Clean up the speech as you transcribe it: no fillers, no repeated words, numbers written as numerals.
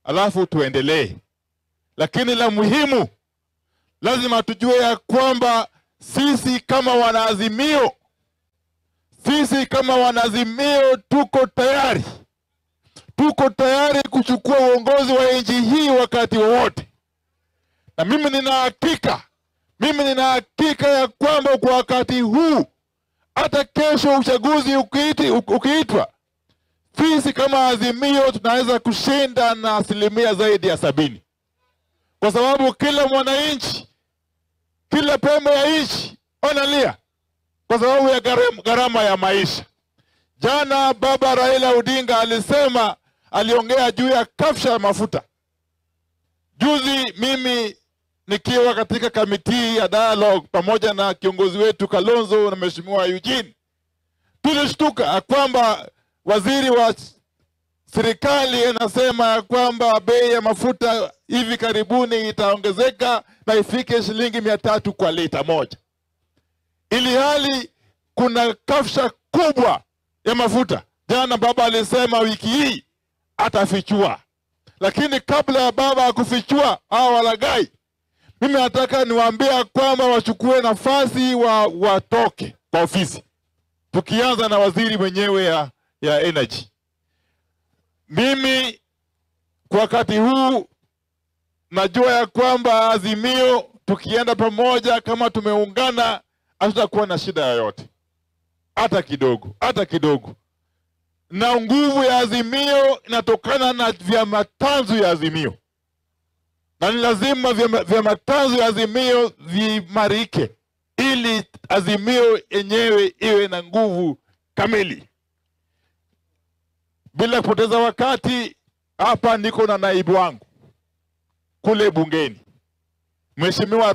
alafu tuendelee. Lakini la muhimu, lazima tujue ya kwamba sisi kama wanaazimio, tuko tayari. Tuko tayari kuchukua uongozi wa nchi hii wakati wowote. Na mimi nina hakika ya kwamba kwa wakati huu, hata kesho uchaguzi ukiitwa, sisi kama Azimio tunaweza kushinda na asilimia zaidi ya 70. Kwa sababu kila mwananchi, kila pembe ya nchi wanalia kwa sababu ya gharama ya maisha. Jana baba Raila Odinga aliongea juu ya kafsha ya mafuta. Juzi mimi nikiwa katika kamiti ya dialogue pamoja na kiongozi wetu Kalonzo na mheshimiwa Eugene, tulishtuka kwamba waziri wa serikali anasema kwamba bei ya mafuta hivi karibuni itaongezeka na ifike shilingi 300 kwa lita moja. Ili hali kuna kafsha kubwa ya mafuta. Jana baba alisema wiki hii atafichua. Lakini kabla ya baba kufichua walagai, mimi nataka niwaambie kwamba wachukue nafasi watoke kwa ofisi. Tukianza na waziri mwenyewe ya energy. Mimi kwa wakati huu najua ya kwamba Azimio tukienda pamoja, kama tumeungana, hatutakuwa na shida yoyote. Hata kidogo. Na nguvu ya Azimio inatokana na vyama tanzu ya Azimio. Na ni lazima vyama tanzu ya Azimio vimarike ili Azimio yenyewe iwe na nguvu kamili. Bila kupoteza wakati, hapa niko na naibu wangu kule bungeni, Mheshimiwa